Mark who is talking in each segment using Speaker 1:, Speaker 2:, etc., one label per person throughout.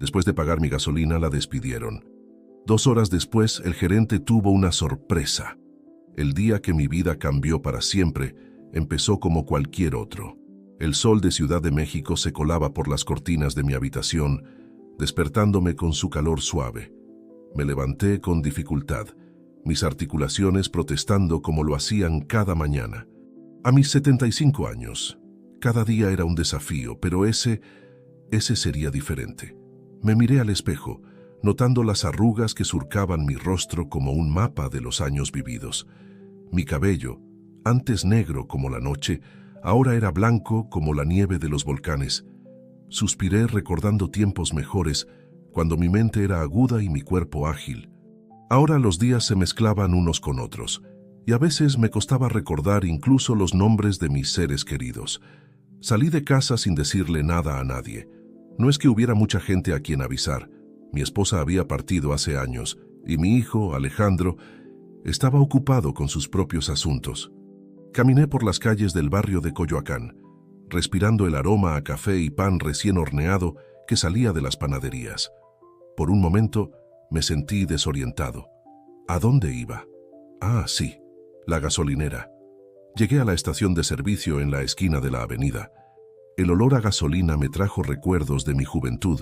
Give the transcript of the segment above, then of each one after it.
Speaker 1: Después de pagar mi gasolina, la despidieron. 2 horas después, el gerente tuvo una sorpresa. El día que mi vida cambió para siempre, empezó como cualquier otro. El sol de Ciudad de México se colaba por las cortinas de mi habitación, despertándome con su calor suave. Me levanté con dificultad, mis articulaciones protestando como lo hacían cada mañana. A mis 75 años, cada día era un desafío, pero ese sería diferente. Me miré al espejo, notando las arrugas que surcaban mi rostro como un mapa de los años vividos. Mi cabello, antes negro como la noche, ahora era blanco como la nieve de los volcanes. Suspiré recordando tiempos mejores, cuando mi mente era aguda y mi cuerpo ágil. Ahora los días se mezclaban unos con otros, y a veces me costaba recordar incluso los nombres de mis seres queridos. Salí de casa sin decirle nada a nadie. No es que hubiera mucha gente a quien avisar. Mi esposa había partido hace años, y mi hijo, Alejandro, estaba ocupado con sus propios asuntos. Caminé por las calles del barrio de Coyoacán, respirando el aroma a café y pan recién horneado que salía de las panaderías. Por un momento me sentí desorientado. ¿A dónde iba? Ah, sí, la gasolinera. Llegué a la estación de servicio en la esquina de la avenida. El olor a gasolina me trajo recuerdos de mi juventud,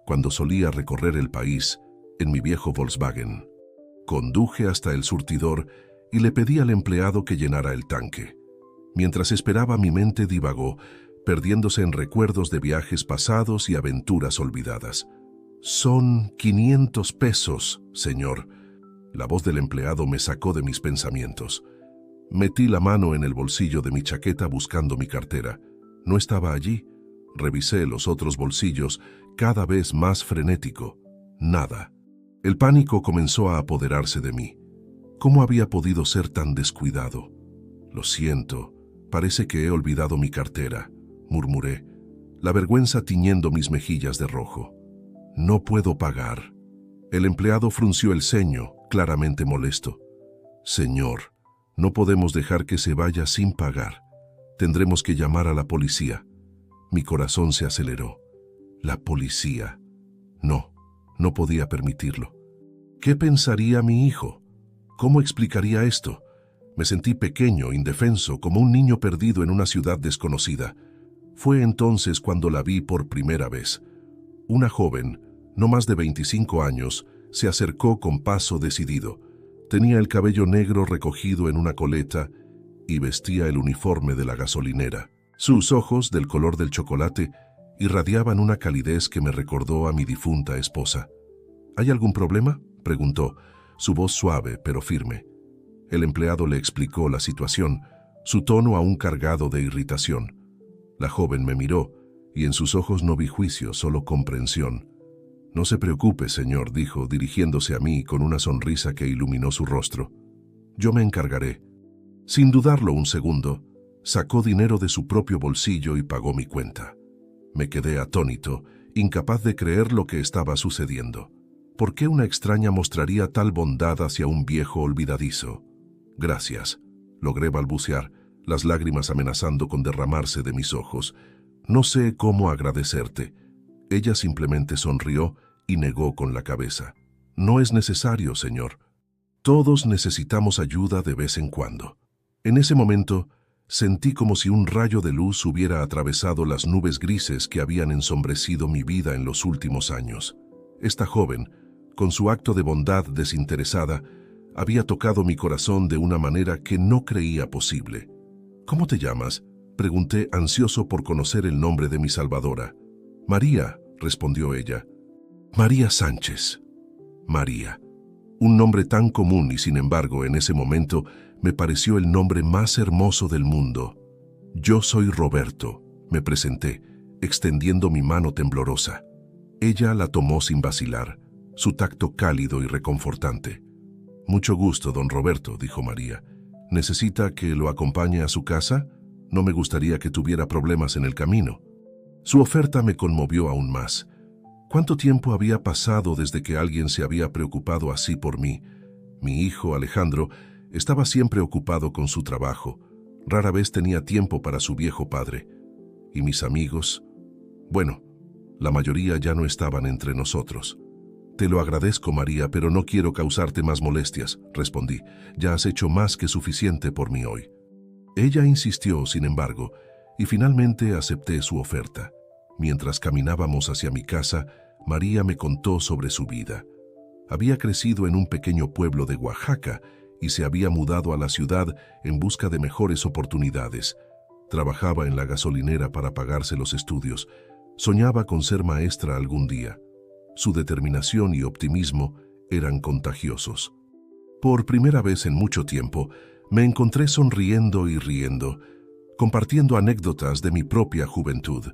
Speaker 1: cuando solía recorrer el país en mi viejo Volkswagen. Conduje hasta el surtidor y le pedí al empleado que llenara el tanque. Mientras esperaba, mi mente divagó, perdiéndose en recuerdos de viajes pasados y aventuras olvidadas. «Son 500 pesos, señor». La voz del empleado me sacó de mis pensamientos. Metí la mano en el bolsillo de mi chaqueta buscando mi cartera. No estaba allí. Revisé los otros bolsillos, cada vez más frenético. Nada. El pánico comenzó a apoderarse de mí. ¿Cómo había podido ser tan descuidado? Lo siento, parece que he olvidado mi cartera, murmuré, la vergüenza tiñendo mis mejillas de rojo. No puedo pagar. El empleado frunció el ceño, claramente molesto. Señor, no podemos dejar que se vaya sin pagar. Tendremos que llamar a la policía. Mi corazón se aceleró. La policía. No, no podía permitirlo. ¿Qué pensaría mi hijo? ¿Cómo explicaría esto? Me sentí pequeño, indefenso, como un niño perdido en una ciudad desconocida. Fue entonces cuando la vi por primera vez. Una joven, no más de 25 años, se acercó con paso decidido. Tenía el cabello negro recogido en una coleta y vestía el uniforme de la gasolinera. Sus ojos, del color del chocolate, irradiaban una calidez que me recordó a mi difunta esposa. ¿Hay algún problema?, preguntó, su voz suave pero firme. El empleado le explicó la situación, su tono aún cargado de irritación. La joven me miró, y en sus ojos no vi juicio, solo comprensión. «No se preocupe, señor», dijo, dirigiéndose a mí con una sonrisa que iluminó su rostro. «Yo me encargaré». Sin dudarlo un segundo, sacó dinero de su propio bolsillo y pagó mi cuenta. Me quedé atónito, incapaz de creer lo que estaba sucediendo. ¿Por qué una extraña mostraría tal bondad hacia un viejo olvidadizo? «Gracias», logré balbucear, las lágrimas amenazando con derramarse de mis ojos. «No sé cómo agradecerte». Ella simplemente sonrió y negó con la cabeza. «No es necesario, señor. Todos necesitamos ayuda de vez en cuando». En ese momento, sentí como si un rayo de luz hubiera atravesado las nubes grises que habían ensombrecido mi vida en los últimos años. Esta joven, con su acto de bondad desinteresada, había tocado mi corazón de una manera que no creía posible. «¿Cómo te llamas?», pregunté, ansioso por conocer el nombre de mi salvadora. «María», respondió ella. «María Sánchez». María. Un nombre tan común y, sin embargo, en ese momento me pareció el nombre más hermoso del mundo. «Yo soy Roberto», me presenté, extendiendo mi mano temblorosa. Ella la tomó sin vacilar, su tacto cálido y reconfortante. «Mucho gusto, don Roberto», dijo María. «¿Necesita que lo acompañe a su casa? No me gustaría que tuviera problemas en el camino». Su oferta me conmovió aún más. ¿Cuánto tiempo había pasado desde que alguien se había preocupado así por mí? Mi hijo, Alejandro, estaba siempre ocupado con su trabajo. Rara vez tenía tiempo para su viejo padre. ¿Y mis amigos? Bueno, La mayoría ya no estaban entre nosotros. Te lo agradezco, María, pero no quiero causarte más molestias, respondí. Ya has hecho más que suficiente por mí hoy. Ella insistió, sin embargo, y finalmente acepté su oferta. Mientras caminábamos hacia mi casa, María me contó sobre su vida. Había crecido en un pequeño pueblo de Oaxaca y se había mudado a la ciudad en busca de mejores oportunidades. Trabajaba en la gasolinera para pagarse los estudios. Soñaba con ser maestra algún día. Su determinación y optimismo eran contagiosos. Por primera vez en mucho tiempo, me encontré sonriendo y riendo, compartiendo anécdotas de mi propia juventud.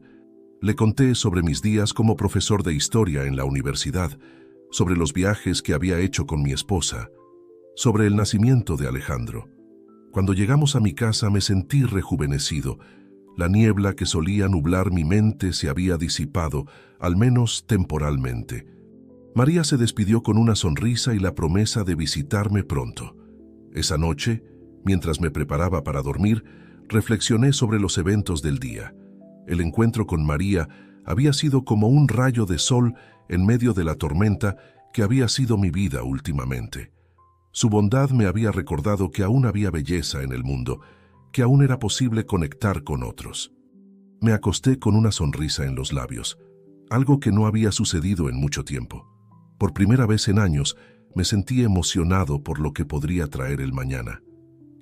Speaker 1: Le conté sobre mis días como profesor de historia en la universidad, sobre los viajes que había hecho con mi esposa, sobre el nacimiento de Alejandro. Cuando llegamos a mi casa me sentí rejuvenecido. La niebla que solía nublar mi mente se había disipado, al menos temporalmente. María se despidió con una sonrisa y la promesa de visitarme pronto. Esa noche, mientras me preparaba para dormir, reflexioné sobre los eventos del día. El encuentro con María había sido como un rayo de sol en medio de la tormenta que había sido mi vida últimamente. Su bondad me había recordado que aún había belleza en el mundo, que aún era posible conectar con otros. Me acosté con una sonrisa en los labios, algo que no había sucedido en mucho tiempo. Por primera vez en años, me sentí emocionado por lo que podría traer el mañana.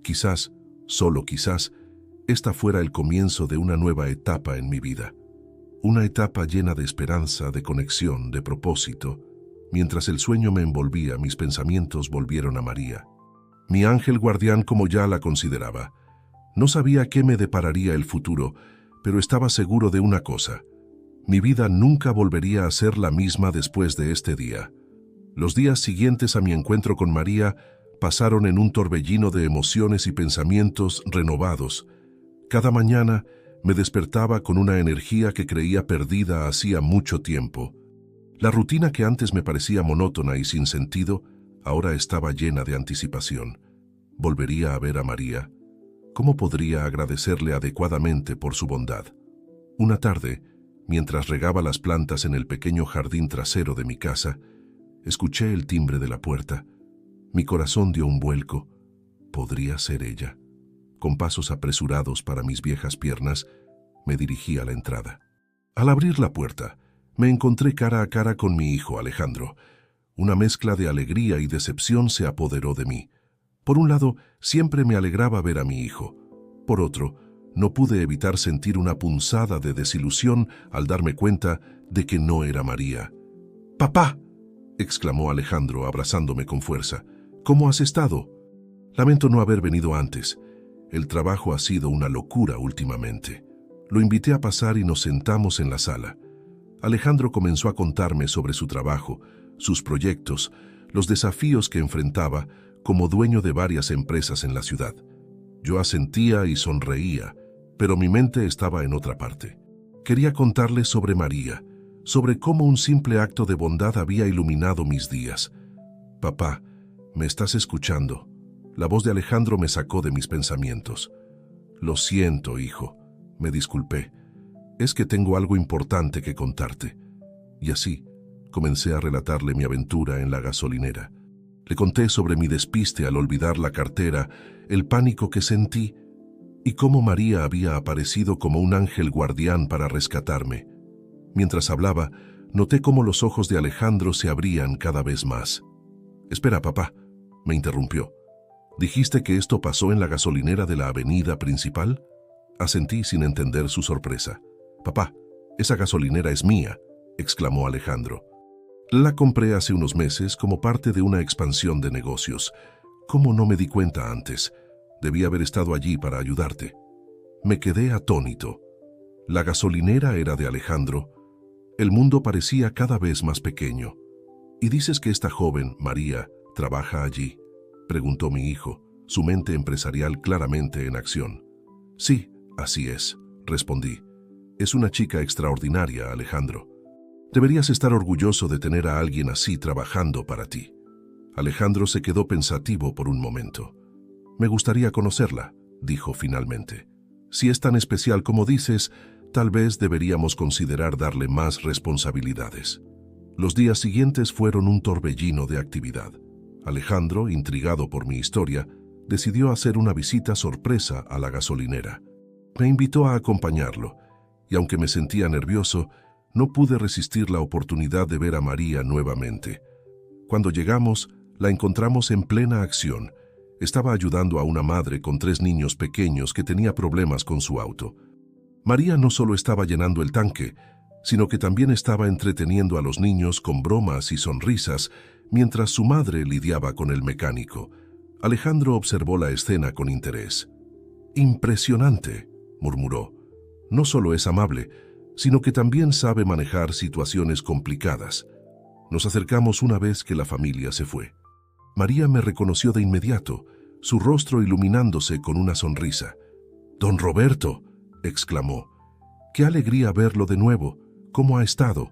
Speaker 1: Quizás, solo quizás, esta fuera el comienzo de una nueva etapa en mi vida. Una etapa llena de esperanza, de conexión, de propósito. Mientras el sueño me envolvía, mis pensamientos volvieron a María. Mi ángel guardián, como ya la consideraba. No sabía qué me depararía el futuro, pero estaba seguro de una cosa. Mi vida nunca volvería a ser la misma después de este día. Los días siguientes a mi encuentro con María pasaron en un torbellino de emociones y pensamientos renovados. Cada mañana me despertaba con una energía que creía perdida hacía mucho tiempo. La rutina que antes me parecía monótona y sin sentido, ahora estaba llena de anticipación. ¿Volvería a ver a María? ¿Cómo podría agradecerle adecuadamente por su bondad? Una tarde, mientras regaba las plantas en el pequeño jardín trasero de mi casa, escuché el timbre de la puerta. Mi corazón dio un vuelco. Podría ser ella. Con pasos apresurados para mis viejas piernas, me dirigí a la entrada. Al abrir la puerta, me encontré cara a cara con mi hijo Alejandro. Una mezcla de alegría y decepción se apoderó de mí. Por un lado, siempre me alegraba ver a mi hijo. Por otro, no pude evitar sentir una punzada de desilusión al darme cuenta de que no era María. «¡Papá!», exclamó Alejandro abrazándome con fuerza. «¿Cómo has estado?». «Lamento no haber venido antes. El trabajo ha sido una locura últimamente». Lo invité a pasar y nos sentamos en la sala. Alejandro comenzó a contarme sobre su trabajo, sus proyectos, los desafíos que enfrentaba como dueño de varias empresas en la ciudad. Yo asentía y sonreía, pero mi mente estaba en otra parte. Quería contarle sobre María, sobre cómo un simple acto de bondad había iluminado mis días. «Papá, ¿me estás escuchando?». La voz de Alejandro me sacó de mis pensamientos. «Lo siento, hijo», me disculpé. «Es que tengo algo importante que contarte». Y así, comencé a relatarle mi aventura en la gasolinera. Le conté sobre mi despiste al olvidar la cartera, el pánico que sentí y cómo María había aparecido como un ángel guardián para rescatarme. Mientras hablaba, noté cómo los ojos de Alejandro se abrían cada vez más. «Espera, papá», me interrumpió. «¿Dijiste que esto pasó en la gasolinera de la avenida principal?». Asentí sin entender su sorpresa. «Papá, esa gasolinera es mía», exclamó Alejandro. «La compré hace unos meses como parte de una expansión de negocios. ¿Cómo no me di cuenta antes? Debí haber estado allí para ayudarte». Me quedé atónito. La gasolinera era de Alejandro. El mundo parecía cada vez más pequeño. «¿Y dices que esta joven, María, trabaja allí?», preguntó mi hijo, su mente empresarial claramente en acción. «Sí, así es», respondí. «Es una chica extraordinaria, Alejandro. Deberías estar orgulloso de tener a alguien así trabajando para ti». Alejandro se quedó pensativo por un momento. «Me gustaría conocerla», dijo finalmente. «Si es tan especial como dices, Tal vez deberíamos considerar darle más responsabilidades. Los días siguientes fueron un torbellino de actividad. Alejandro, intrigado por mi historia, decidió hacer una visita sorpresa a la gasolinera. Me invitó a acompañarlo, y aunque me sentía nervioso, no pude resistir la oportunidad de ver a María nuevamente. Cuando llegamos, la encontramos en plena acción. Estaba ayudando a una madre con 3 niños pequeños que tenía problemas con su auto. María no solo estaba llenando el tanque, sino que también estaba entreteniendo a los niños con bromas y sonrisas mientras su madre lidiaba con el mecánico. Alejandro observó la escena con interés. «Impresionante», murmuró. «No solo es amable, sino que también sabe manejar situaciones complicadas». Nos acercamos una vez que la familia se fue. María me reconoció de inmediato, su rostro iluminándose con una sonrisa. «Don Roberto», exclamó. «Qué alegría verlo de nuevo. ¿Cómo ha estado?»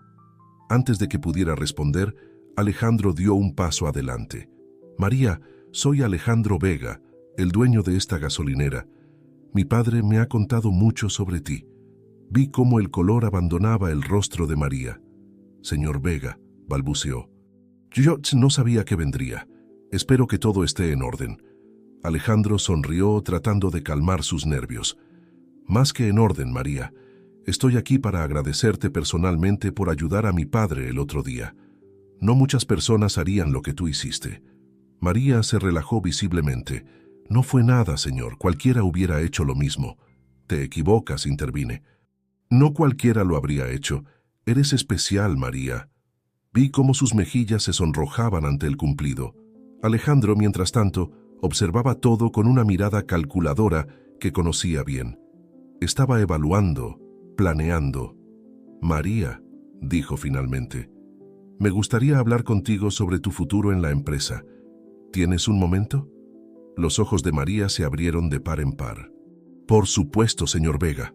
Speaker 1: Antes de que pudiera responder, Alejandro dio un paso adelante. «María, soy Alejandro Vega, el dueño de esta gasolinera. Mi padre me ha contado mucho sobre ti». Vi cómo el color abandonaba el rostro de María. «Señor Vega», balbuceó. «Yo no sabía que vendría. Espero que todo esté en orden». Alejandro sonrió tratando de calmar sus nervios. «Más que en orden, María. Estoy aquí para agradecerte personalmente por ayudar a mi padre el otro día. No muchas personas harían lo que tú hiciste». María se relajó visiblemente. «No fue nada, señor. Cualquiera hubiera hecho lo mismo». «Te equivocas», intervine. «No cualquiera lo habría hecho. Eres especial, María». Vi cómo sus mejillas se sonrojaban ante el cumplido. Alejandro, mientras tanto, observaba todo con una mirada calculadora que conocía bien. Estaba evaluando, planeando. «María», dijo finalmente, «me gustaría hablar contigo sobre tu futuro en la empresa. ¿Tienes un momento?» Los ojos de María se abrieron de par en par. «Por supuesto, señor Vega».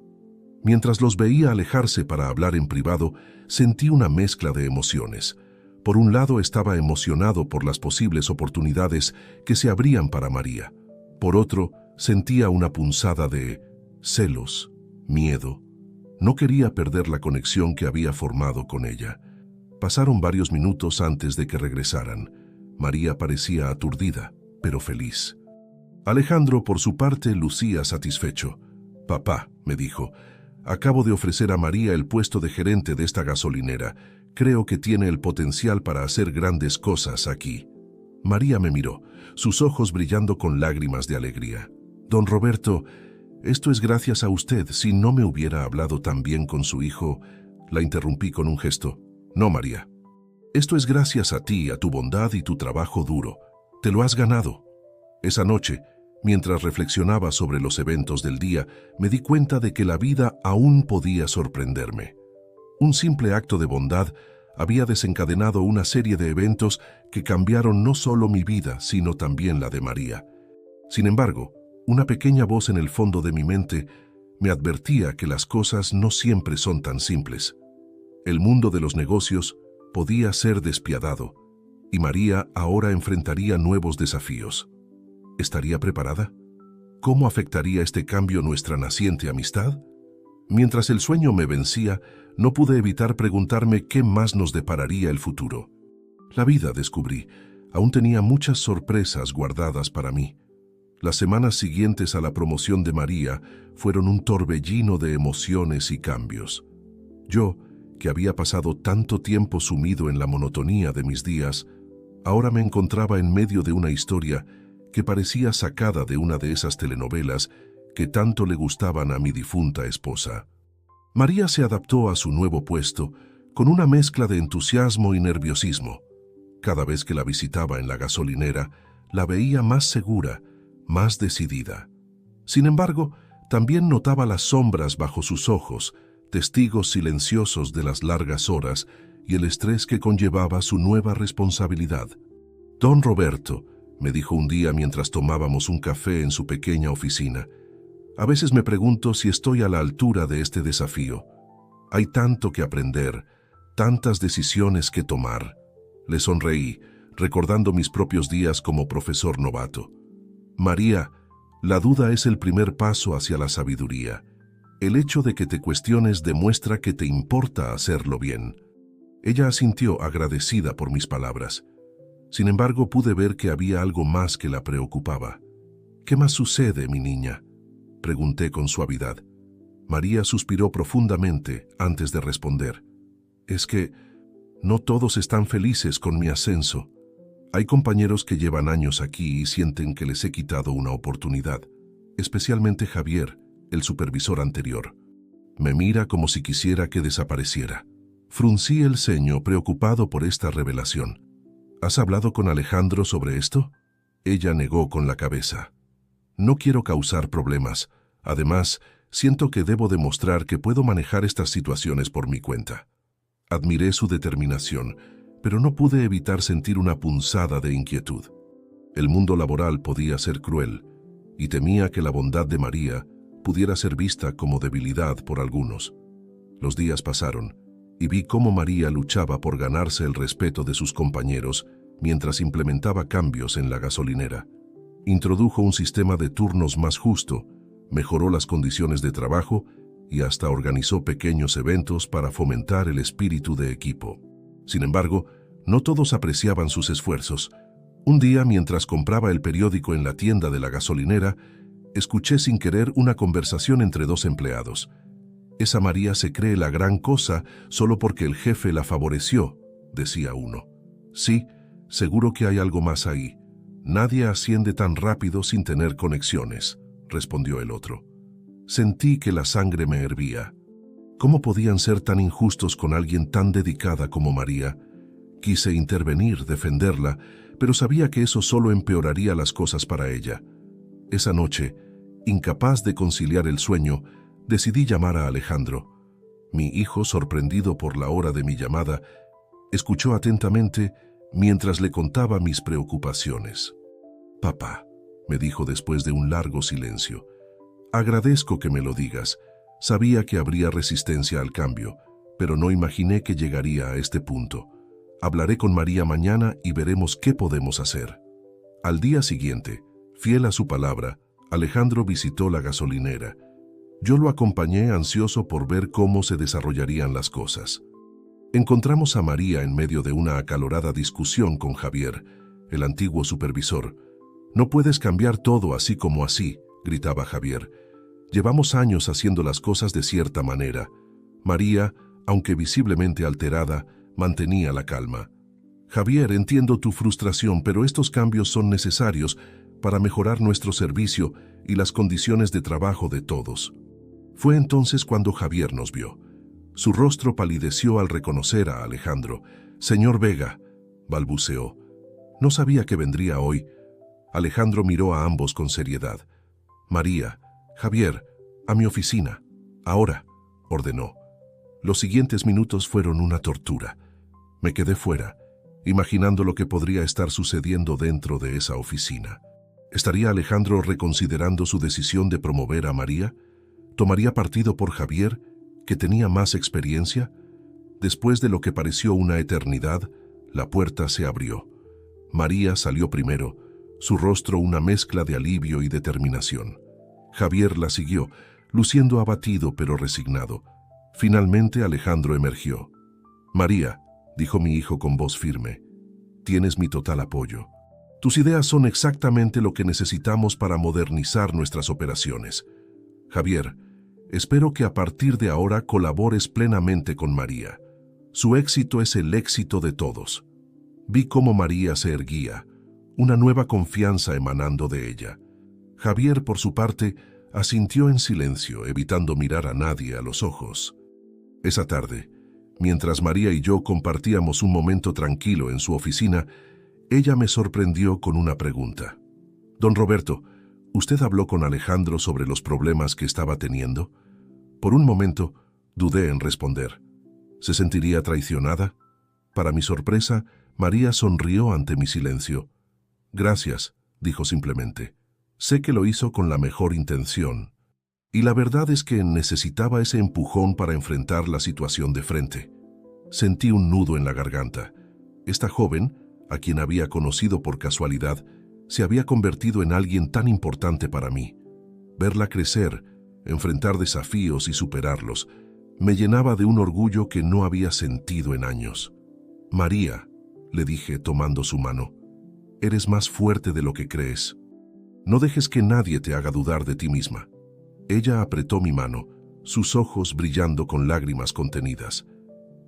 Speaker 1: Mientras los veía alejarse para hablar en privado, sentí una mezcla de emociones. Por un lado, estaba emocionado por las posibles oportunidades que se abrían para María. Por otro, sentía una punzada de celos, miedo. No quería perder la conexión que había formado con ella. Pasaron varios minutos antes de que regresaran. María parecía aturdida, pero feliz. Alejandro, por su parte, lucía satisfecho. «Papá», me dijo, «acabo de ofrecer a María el puesto de gerente de esta gasolinera. Creo que tiene el potencial para hacer grandes cosas aquí». María me miró, sus ojos brillando con lágrimas de alegría. «Don Roberto, esto es gracias a usted. Si no me hubiera hablado tan bien con su hijo...» La interrumpí con un gesto. «No, María. Esto es gracias a ti, a tu bondad y tu trabajo duro. Te lo has ganado». Esa noche, mientras reflexionaba sobre los eventos del día, me di cuenta de que la vida aún podía sorprenderme. Un simple acto de bondad había desencadenado una serie de eventos que cambiaron no solo mi vida, sino también la de María. Sin embargo, una pequeña voz en el fondo de mi mente me advertía que las cosas no siempre son tan simples. El mundo de los negocios podía ser despiadado, y María ahora enfrentaría nuevos desafíos. ¿Estaría preparada? ¿Cómo afectaría este cambio nuestra naciente amistad? Mientras el sueño me vencía, no pude evitar preguntarme qué más nos depararía el futuro. La vida, descubrí, aún tenía muchas sorpresas guardadas para mí. Las semanas siguientes a la promoción de María fueron un torbellino de emociones y cambios. Yo, que había pasado tanto tiempo sumido en la monotonía de mis días, ahora me encontraba en medio de una historia que parecía sacada de una de esas telenovelas que tanto le gustaban a mi difunta esposa. María se adaptó a su nuevo puesto con una mezcla de entusiasmo y nerviosismo. Cada vez que la visitaba en la gasolinera, la veía más segura, más decidida. Sin embargo, también notaba las sombras bajo sus ojos, testigos silenciosos de las largas horas y el estrés que conllevaba su nueva responsabilidad. «Don Roberto», me dijo un día mientras tomábamos un café en su pequeña oficina, «a veces me pregunto si estoy a la altura de este desafío. Hay tanto que aprender, tantas decisiones que tomar». Le sonreí, recordando mis propios días como profesor novato. «María, la duda es el primer paso hacia la sabiduría. El hecho de que te cuestiones demuestra que te importa hacerlo bien. Ella asintió agradecida por mis palabras. Sin embargo, pude ver que había algo más que la preocupaba. ¿Qué más sucede, mi niña?, pregunté con suavidad. María suspiró profundamente antes de responder. Es que no todos están felices con mi ascenso. Hay compañeros que llevan años aquí y sienten que les he quitado una oportunidad, especialmente Javier, el supervisor anterior. Me mira como si quisiera que desapareciera. Fruncí el ceño, preocupado por esta revelación. ¿Has hablado con Alejandro sobre esto? Ella negó con la cabeza. No quiero causar problemas. Además, siento que debo demostrar que puedo manejar estas situaciones por mi cuenta. Admiré su determinación, pero no pude evitar sentir una punzada de inquietud. El mundo laboral podía ser cruel, y temía que la bondad de María pudiera ser vista como debilidad por algunos. Los días pasaron, y vi cómo María luchaba por ganarse el respeto de sus compañeros mientras implementaba cambios en la gasolinera. Introdujo un sistema de turnos más justo, mejoró las condiciones de trabajo y hasta organizó pequeños eventos para fomentar el espíritu de equipo. Sin embargo, no todos apreciaban sus esfuerzos. Un día, mientras compraba el periódico en la tienda de la gasolinera, escuché sin querer una conversación entre dos empleados. «Esa María se cree la gran cosa solo porque el jefe la favoreció», decía uno. «Sí, seguro que hay algo más ahí. Nadie asciende tan rápido sin tener conexiones», respondió el otro. Sentí que la sangre me hervía. ¿Cómo podían ser tan injustos con alguien tan dedicada como María? Quise intervenir, defenderla, pero sabía que eso solo empeoraría las cosas para ella. Esa noche, incapaz de conciliar el sueño, decidí llamar a Alejandro. Mi hijo, sorprendido por la hora de mi llamada, escuchó atentamente mientras le contaba mis preocupaciones. «Papá», me dijo después de un largo silencio, «agradezco que me lo digas. Sabía que habría resistencia al cambio, pero no imaginé que llegaría a este punto. Hablaré con María mañana y veremos qué podemos hacer». Al día siguiente, fiel a su palabra, Alejandro visitó la gasolinera. Yo lo acompañé ansioso por ver cómo se desarrollarían las cosas. Encontramos a María en medio de una acalorada discusión con Javier, el antiguo supervisor. «No puedes cambiar todo así como así», gritaba Javier. «Llevamos años haciendo las cosas de cierta manera». María, aunque visiblemente alterada, mantenía la calma. «Javier, entiendo tu frustración, pero estos cambios son necesarios para mejorar nuestro servicio y las condiciones de trabajo de todos». Fue entonces cuando Javier nos vio. Su rostro palideció al reconocer a Alejandro. «Señor Vega», balbuceó. «No sabía que vendría hoy». Alejandro miró a ambos con seriedad. «María, Javier, a mi oficina. Ahora», ordenó. Los siguientes minutos fueron una tortura. Me quedé fuera, imaginando lo que podría estar sucediendo dentro de esa oficina. ¿Estaría Alejandro reconsiderando su decisión de promover a María? ¿Tomaría partido por Javier, que tenía más experiencia? Después de lo que pareció una eternidad, la puerta se abrió. María salió primero, su rostro una mezcla de alivio y determinación. Javier la siguió, luciendo abatido pero resignado. Finalmente Alejandro emergió. «María», dijo mi hijo con voz firme, «tienes mi total apoyo. Tus ideas son exactamente lo que necesitamos para modernizar nuestras operaciones. Javier, espero que a partir de ahora colabores plenamente con María. Su éxito es el éxito de todos». Vi cómo María se erguía, una nueva confianza emanando de ella. Javier, por su parte, asintió en silencio, evitando mirar a nadie a los ojos. Esa tarde, mientras María y yo compartíamos un momento tranquilo en su oficina, ella me sorprendió con una pregunta. «Don Roberto, ¿usted habló con Alejandro sobre los problemas que estaba teniendo?» Por un momento, dudé en responder. ¿Se sentiría traicionada? Para mi sorpresa, María sonrió ante mi silencio. «Gracias», dijo simplemente. «Sé que lo hizo con la mejor intención. Y la verdad es que necesitaba ese empujón para enfrentar la situación de frente». Sentí un nudo en la garganta. Esta joven, a quien había conocido por casualidad, se había convertido en alguien tan importante para mí. Verla crecer, enfrentar desafíos y superarlos, me llenaba de un orgullo que no había sentido en años. María, le dije tomando su mano, eres más fuerte de lo que crees. No dejes que nadie te haga dudar de ti misma. Ella apretó mi mano, sus ojos brillando con lágrimas contenidas.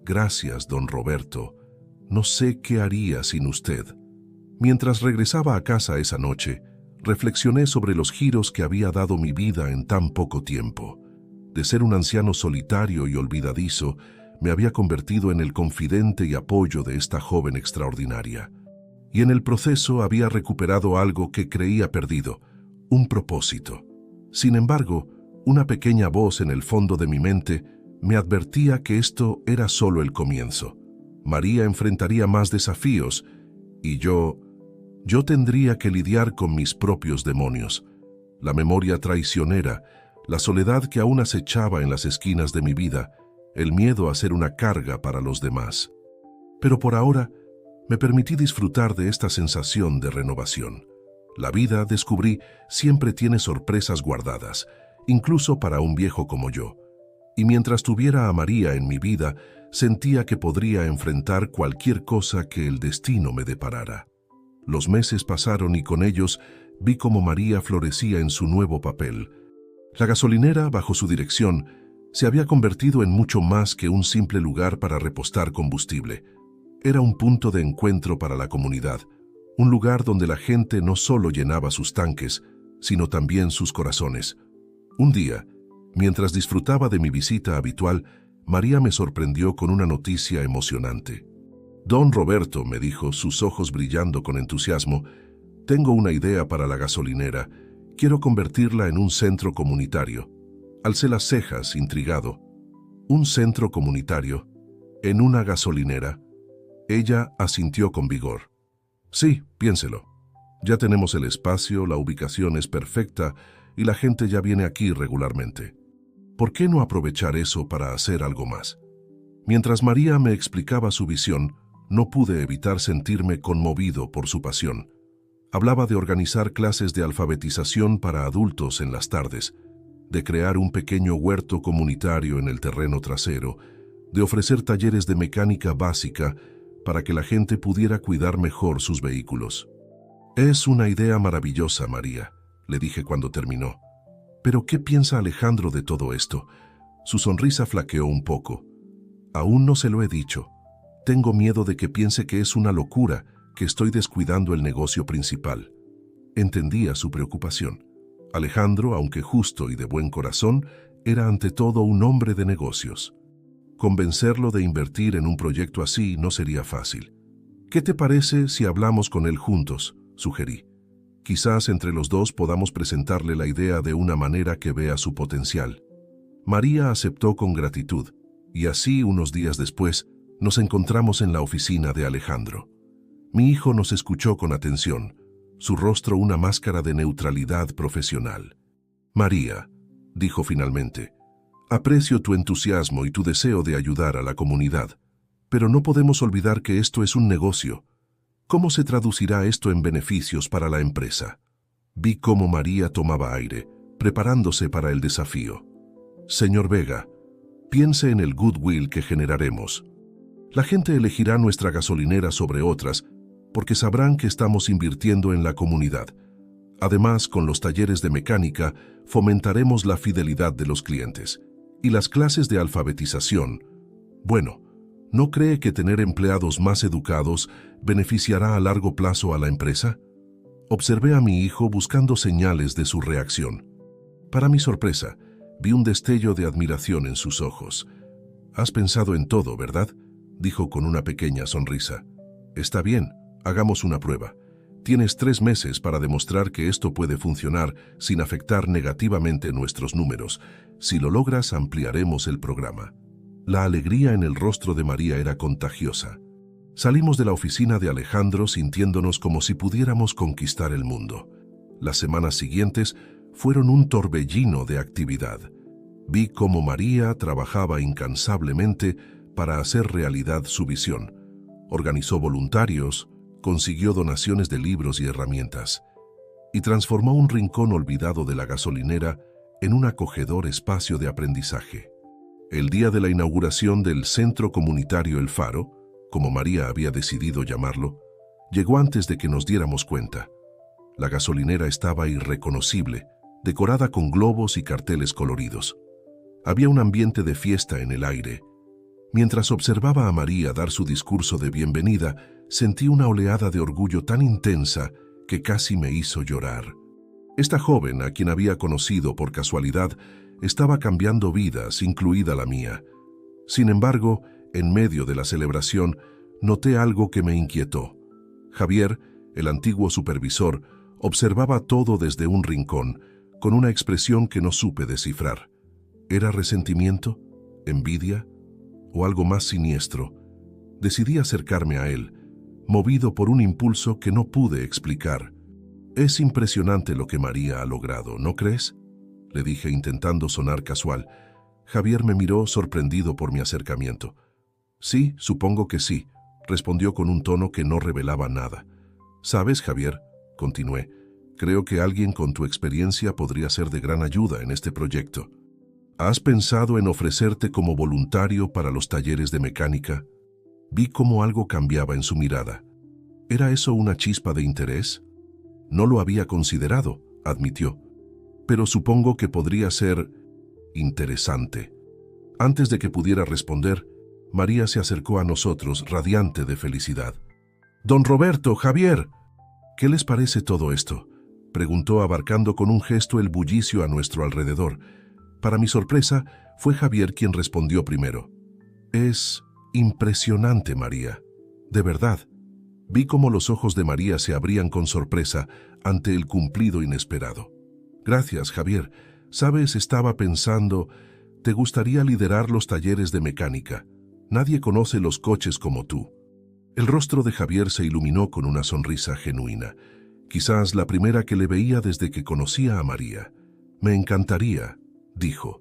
Speaker 1: Gracias, don Roberto. No sé qué haría sin usted. Mientras regresaba a casa esa noche, reflexioné sobre los giros que había dado mi vida en tan poco tiempo. De ser un anciano solitario y olvidadizo, me había convertido en el confidente y apoyo de esta joven extraordinaria. Y en el proceso había recuperado algo que creía perdido, un propósito. Sin embargo, una pequeña voz en el fondo de mi mente me advertía que esto era solo el comienzo. María enfrentaría más desafíos y yo tendría que lidiar con mis propios demonios, la memoria traicionera, la soledad que aún acechaba en las esquinas de mi vida, el miedo a ser una carga para los demás. Pero por ahora, me permití disfrutar de esta sensación de renovación. La vida, descubrí, siempre tiene sorpresas guardadas, incluso para un viejo como yo. Y mientras tuviera a María en mi vida, sentía que podría enfrentar cualquier cosa que el destino me deparara. Los meses pasaron y con ellos vi cómo María florecía en su nuevo papel. La gasolinera, bajo su dirección, se había convertido en mucho más que un simple lugar para repostar combustible. Era un punto de encuentro para la comunidad, un lugar donde la gente no solo llenaba sus tanques, sino también sus corazones. Un día, mientras disfrutaba de mi visita habitual, María me sorprendió con una noticia emocionante. Don Roberto, me dijo, sus ojos brillando con entusiasmo, tengo una idea para la gasolinera. Quiero convertirla en un centro comunitario. Alcé las cejas, intrigado. ¿Un centro comunitario? ¿En una gasolinera? Ella asintió con vigor. Sí, piénselo. Ya tenemos el espacio, la ubicación es perfecta y la gente ya viene aquí regularmente. ¿Por qué no aprovechar eso para hacer algo más? Mientras María me explicaba su visión, no pude evitar sentirme conmovido por su pasión. Hablaba de organizar clases de alfabetización para adultos en las tardes, de crear un pequeño huerto comunitario en el terreno trasero, de ofrecer talleres de mecánica básica para que la gente pudiera cuidar mejor sus vehículos. Es una idea maravillosa, María, le dije cuando terminó. ¿Pero qué piensa Alejandro de todo esto? Su sonrisa flaqueó un poco. Aún no se lo he dicho. Tengo miedo de que piense que es una locura, que estoy descuidando el negocio principal. Entendía su preocupación. Alejandro, aunque justo y de buen corazón, era ante todo un hombre de negocios. Convencerlo de invertir en un proyecto así no sería fácil. ¿Qué te parece si hablamos con él juntos?, sugerí. Quizás entre los dos podamos presentarle la idea de una manera que vea su potencial. María aceptó con gratitud, y así unos días después nos encontramos en la oficina de Alejandro. Mi hijo nos escuchó con atención, su rostro una máscara de neutralidad profesional. María, dijo finalmente, aprecio tu entusiasmo y tu deseo de ayudar a la comunidad, pero no podemos olvidar que esto es un negocio. ¿Cómo se traducirá esto en beneficios para la empresa? Vi cómo María tomaba aire, preparándose para el desafío. Señor Vega, piense en el goodwill que generaremos. La gente elegirá nuestra gasolinera sobre otras porque sabrán que estamos invirtiendo en la comunidad. Además, con los talleres de mecánica, fomentaremos la fidelidad de los clientes. Y las clases de alfabetización. Bueno, ¿no cree que tener empleados más educados beneficiará a largo plazo a la empresa? Observé a mi hijo buscando señales de su reacción. Para mi sorpresa, vi un destello de admiración en sus ojos. «Has pensado en todo, ¿verdad?», dijo con una pequeña sonrisa. «Está bien, hagamos una prueba. Tienes 3 meses para demostrar que esto puede funcionar sin afectar negativamente nuestros números. Si lo logras, ampliaremos el programa». La alegría en el rostro de María era contagiosa. Salimos de la oficina de Alejandro sintiéndonos como si pudiéramos conquistar el mundo. Las semanas siguientes fueron un torbellino de actividad. Vi cómo María trabajaba incansablemente para hacer realidad su visión. Organizó voluntarios, consiguió donaciones de libros y herramientas, y transformó un rincón olvidado de la gasolinera en un acogedor espacio de aprendizaje. El día de la inauguración del Centro Comunitario El Faro, como María había decidido llamarlo, llegó antes de que nos diéramos cuenta. La gasolinera estaba irreconocible, decorada con globos y carteles coloridos. Había un ambiente de fiesta en el aire. Mientras observaba a María dar su discurso de bienvenida, sentí una oleada de orgullo tan intensa que casi me hizo llorar. Esta joven, a quien había conocido por casualidad, estaba cambiando vidas, incluida la mía. Sin embargo, en medio de la celebración, noté algo que me inquietó. Javier, el antiguo supervisor, observaba todo desde un rincón, con una expresión que no supe descifrar. ¿Era resentimiento? ¿Envidia? ¿O algo más siniestro? Decidí acercarme a él, movido por un impulso que no pude explicar. «Es impresionante lo que María ha logrado, ¿no crees?», le dije intentando sonar casual. Javier me miró sorprendido por mi acercamiento. «Sí, supongo que sí», respondió con un tono que no revelaba nada. «¿Sabes, Javier?», continué, «creo que alguien con tu experiencia podría ser de gran ayuda en este proyecto. ¿Has pensado en ofrecerte como voluntario para los talleres de mecánica?». Vi cómo algo cambiaba en su mirada. ¿Era eso una chispa de interés? «No lo había considerado», admitió, «pero supongo que podría ser interesante». Antes de que pudiera responder, María se acercó a nosotros, radiante de felicidad. «Don Roberto, Javier, ¿qué les parece todo esto?», preguntó abarcando con un gesto el bullicio a nuestro alrededor. Para mi sorpresa, fue Javier quien respondió primero. «Es impresionante, María. De verdad». Vi cómo los ojos de María se abrían con sorpresa ante el cumplido inesperado. «Gracias, Javier. Sabes, estaba pensando, ¿te gustaría liderar los talleres de mecánica? Nadie conoce los coches como tú». El rostro de Javier se iluminó con una sonrisa genuina, quizás la primera que le veía desde que conocía a María. «Me encantaría», dijo.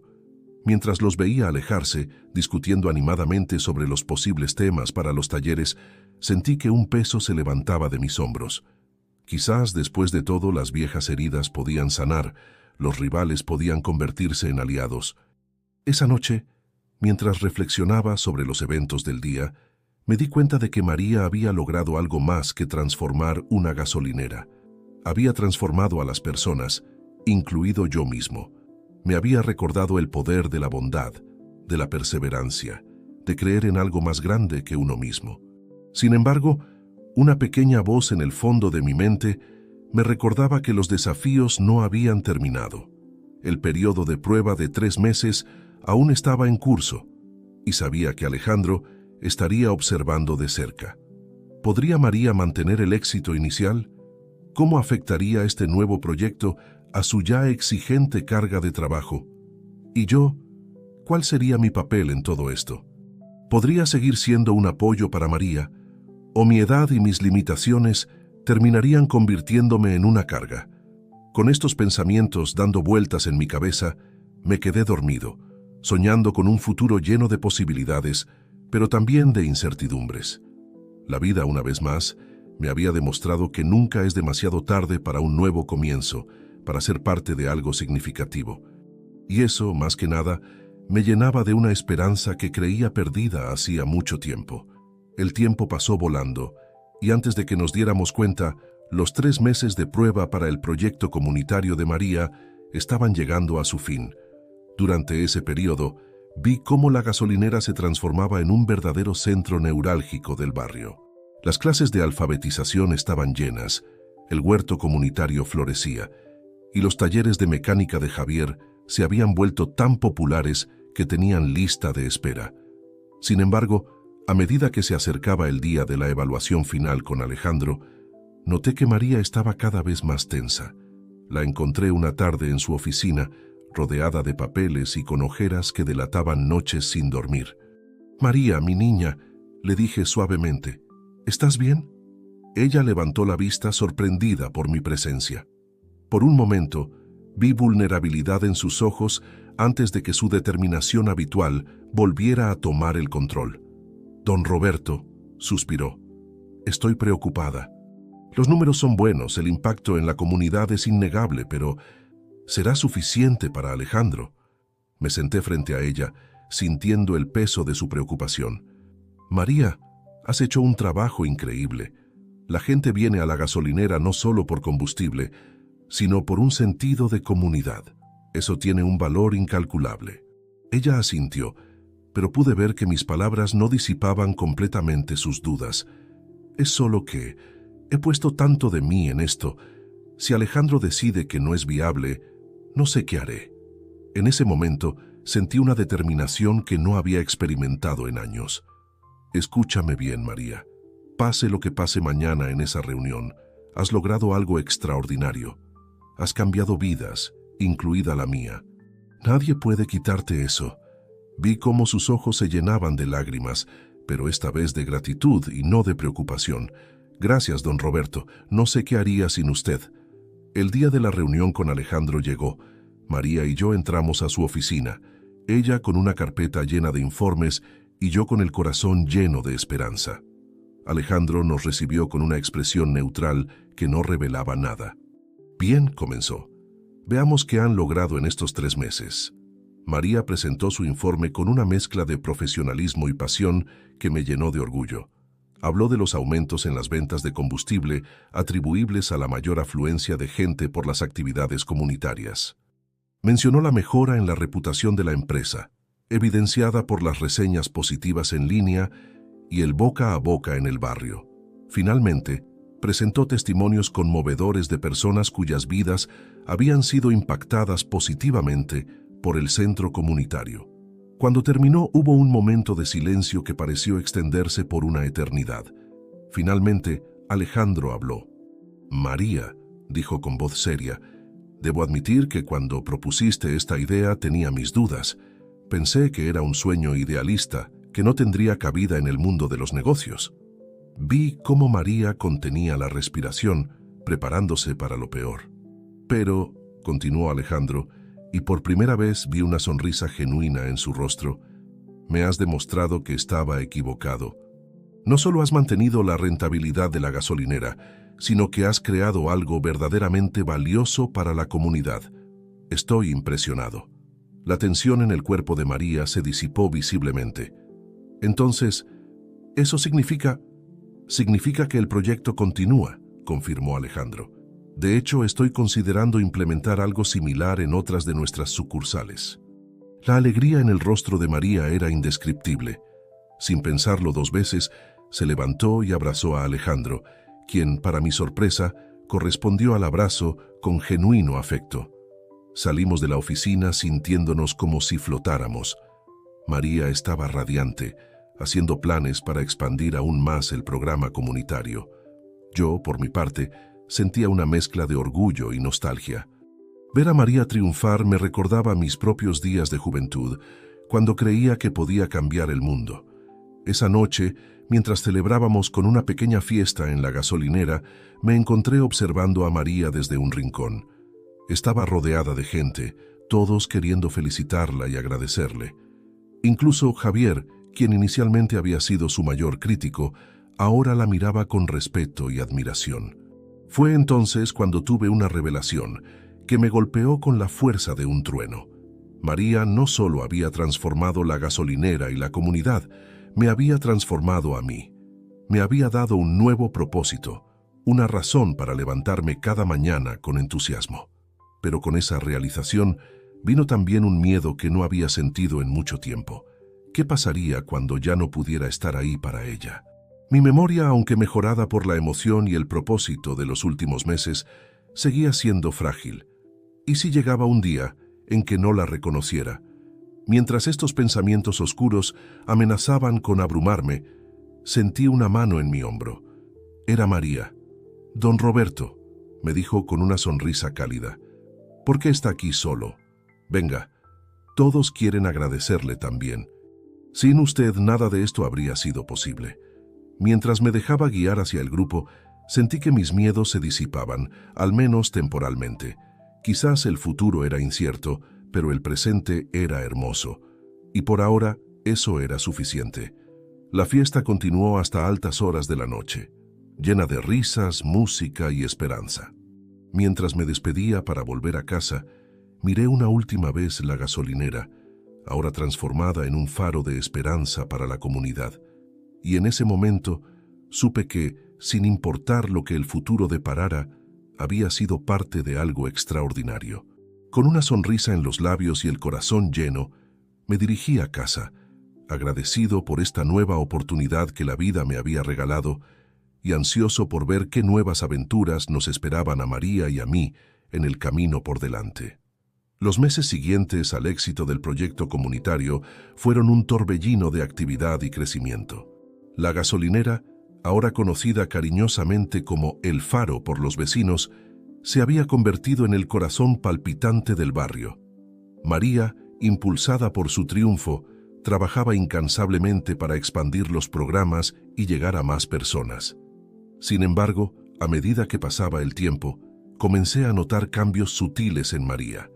Speaker 1: Mientras los veía alejarse, discutiendo animadamente sobre los posibles temas para los talleres, sentí que un peso se levantaba de mis hombros. Quizás, después de todo, las viejas heridas podían sanar, los rivales podían convertirse en aliados. Esa noche, mientras reflexionaba sobre los eventos del día, me di cuenta de que María había logrado algo más que transformar una gasolinera. Había transformado a las personas, incluido yo mismo. Me había recordado el poder de la bondad, de la perseverancia, de creer en algo más grande que uno mismo. Sin embargo, una pequeña voz en el fondo de mi mente me recordaba que los desafíos no habían terminado. El periodo de prueba de 3 meses aún estaba en curso, y sabía que Alejandro estaría observando de cerca. ¿Podría María mantener el éxito inicial? ¿Cómo afectaría este nuevo proyecto a su ya exigente carga de trabajo? ¿Y yo? ¿Cuál sería mi papel en todo esto? ¿Podría seguir siendo un apoyo para María? ¿O mi edad y mis limitaciones terminarían convirtiéndome en una carga? Con estos pensamientos dando vueltas en mi cabeza, me quedé dormido, soñando con un futuro lleno de posibilidades, pero también de incertidumbres. La vida, una vez más, me había demostrado que nunca es demasiado tarde para un nuevo comienzo, para ser parte de algo significativo. Y eso, más que nada, me llenaba de una esperanza que creía perdida hacía mucho tiempo. El tiempo pasó volando, y antes de que nos diéramos cuenta, los 3 meses de prueba para el proyecto comunitario de María estaban llegando a su fin. Durante ese periodo, vi cómo la gasolinera se transformaba en un verdadero centro neurálgico del barrio. Las clases de alfabetización estaban llenas, el huerto comunitario florecía, y los talleres de mecánica de Javier se habían vuelto tan populares que tenían lista de espera. Sin embargo, a medida que se acercaba el día de la evaluación final con Alejandro, noté que María estaba cada vez más tensa. La encontré una tarde en su oficina, rodeada de papeles y con ojeras que delataban noches sin dormir. «María, mi niña», le dije suavemente, «¿estás bien?». Ella levantó la vista sorprendida por mi presencia. Por un momento, vi vulnerabilidad en sus ojos antes de que su determinación habitual volviera a tomar el control. «Don Roberto», suspiró, «estoy preocupada. Los números son buenos, el impacto en la comunidad es innegable, pero ¿Será suficiente para Alejandro? Me senté frente a ella, sintiendo el peso de su preocupación. María, has hecho un trabajo increíble. La gente viene a la gasolinera no solo por combustible, sino por un sentido de comunidad. Eso tiene un valor incalculable. Ella asintió, pero pude ver que mis palabras no disipaban completamente sus dudas. Es solo que he puesto tanto de mí en esto. Si Alejandro decide que no es viable, no sé qué haré. En ese momento sentí una determinación que no había experimentado en años. Escúchame bien, María. Pase lo que pase mañana en esa reunión, has logrado algo extraordinario. Has cambiado vidas, incluida la mía. Nadie puede quitarte eso. Vi cómo sus ojos se llenaban de lágrimas, pero esta vez de gratitud y no de preocupación. Gracias, don Roberto. No sé qué haría sin usted. El día de la reunión con Alejandro llegó. María y yo entramos a su oficina, ella con una carpeta llena de informes y yo con el corazón lleno de esperanza. Alejandro nos recibió con una expresión neutral que no revelaba nada. Bien, comenzó. Veamos qué han logrado en estos 3 meses. María presentó su informe con una mezcla de profesionalismo y pasión que me llenó de orgullo. Habló de los aumentos en las ventas de combustible atribuibles a la mayor afluencia de gente por las actividades comunitarias. Mencionó la mejora en la reputación de la empresa, evidenciada por las reseñas positivas en línea y el boca a boca en el barrio. Finalmente, presentó testimonios conmovedores de personas cuyas vidas habían sido impactadas positivamente por el centro comunitario. Cuando terminó, hubo un momento de silencio que pareció extenderse por una eternidad. Finalmente, Alejandro habló. María, dijo con voz seria, debo admitir que cuando propusiste esta idea tenía mis dudas. Pensé que era un sueño idealista, que no tendría cabida en el mundo de los negocios. Vi cómo María contenía la respiración, preparándose para lo peor. Pero, continuó Alejandro, y por primera vez vi una sonrisa genuina en su rostro, me has demostrado que estaba equivocado. No solo has mantenido la rentabilidad de la gasolinera, sino que has creado algo verdaderamente valioso para la comunidad. Estoy impresionado. La tensión en el cuerpo de María se disipó visiblemente. Entonces, eso significa que el proyecto continúa, confirmó Alejandro. De hecho, estoy considerando implementar algo similar en otras de nuestras sucursales. La alegría en el rostro de María era indescriptible. Sin pensarlo 2 veces, se levantó y abrazó a Alejandro, quien, para mi sorpresa, correspondió al abrazo con genuino afecto. Salimos de la oficina sintiéndonos como si flotáramos. María estaba radiante, haciendo planes para expandir aún más el programa comunitario. Yo, por mi parte, sentía una mezcla de orgullo y nostalgia. Ver a María triunfar me recordaba mis propios días de juventud, cuando creía que podía cambiar el mundo. Esa noche, mientras celebrábamos con una pequeña fiesta en la gasolinera, me encontré observando a María desde un rincón. Estaba rodeada de gente, todos queriendo felicitarla y agradecerle. Incluso Javier, quien inicialmente había sido su mayor crítico, ahora la miraba con respeto y admiración. Fue entonces cuando tuve una revelación que me golpeó con la fuerza de un trueno. María no solo había transformado la gasolinera y la comunidad, me había transformado a mí. Me había dado un nuevo propósito, una razón para levantarme cada mañana con entusiasmo. Pero con esa realización vino también un miedo que no había sentido en mucho tiempo. ¿Qué pasaría cuando ya no pudiera estar ahí para ella? Mi memoria, aunque mejorada por la emoción y el propósito de los últimos meses, seguía siendo frágil. ¿Y si llegaba un día en que no la reconociera? Mientras estos pensamientos oscuros amenazaban con abrumarme, sentí una mano en mi hombro. Era María. «Don Roberto», me dijo con una sonrisa cálida, «¿por qué está aquí solo? Venga, todos quieren agradecerle también. Sin usted nada de esto habría sido posible». Mientras me dejaba guiar hacia el grupo, sentí que mis miedos se disipaban, al menos temporalmente. Quizás el futuro era incierto, pero el presente era hermoso. Y por ahora, eso era suficiente. La fiesta continuó hasta altas horas de la noche, llena de risas, música y esperanza. Mientras me despedía para volver a casa, Miré una última vez la gasolinera, ahora transformada en un faro de esperanza para la comunidad. Y en ese momento supe que, sin importar lo que el futuro deparara, había sido parte de algo extraordinario. Con una sonrisa en los labios y el corazón lleno, me dirigí a casa, agradecido por esta nueva oportunidad que la vida me había regalado y ansioso por ver qué nuevas aventuras nos esperaban a María y a mí en el camino por delante. Los meses siguientes al éxito del proyecto comunitario fueron un torbellino de actividad y crecimiento. La gasolinera, ahora conocida cariñosamente como El Faro por los vecinos, se había convertido en el corazón palpitante del barrio. María, impulsada por su triunfo, trabajaba incansablemente para expandir los programas y llegar a más personas. Sin embargo, a medida que pasaba el tiempo, comencé a notar cambios sutiles en María.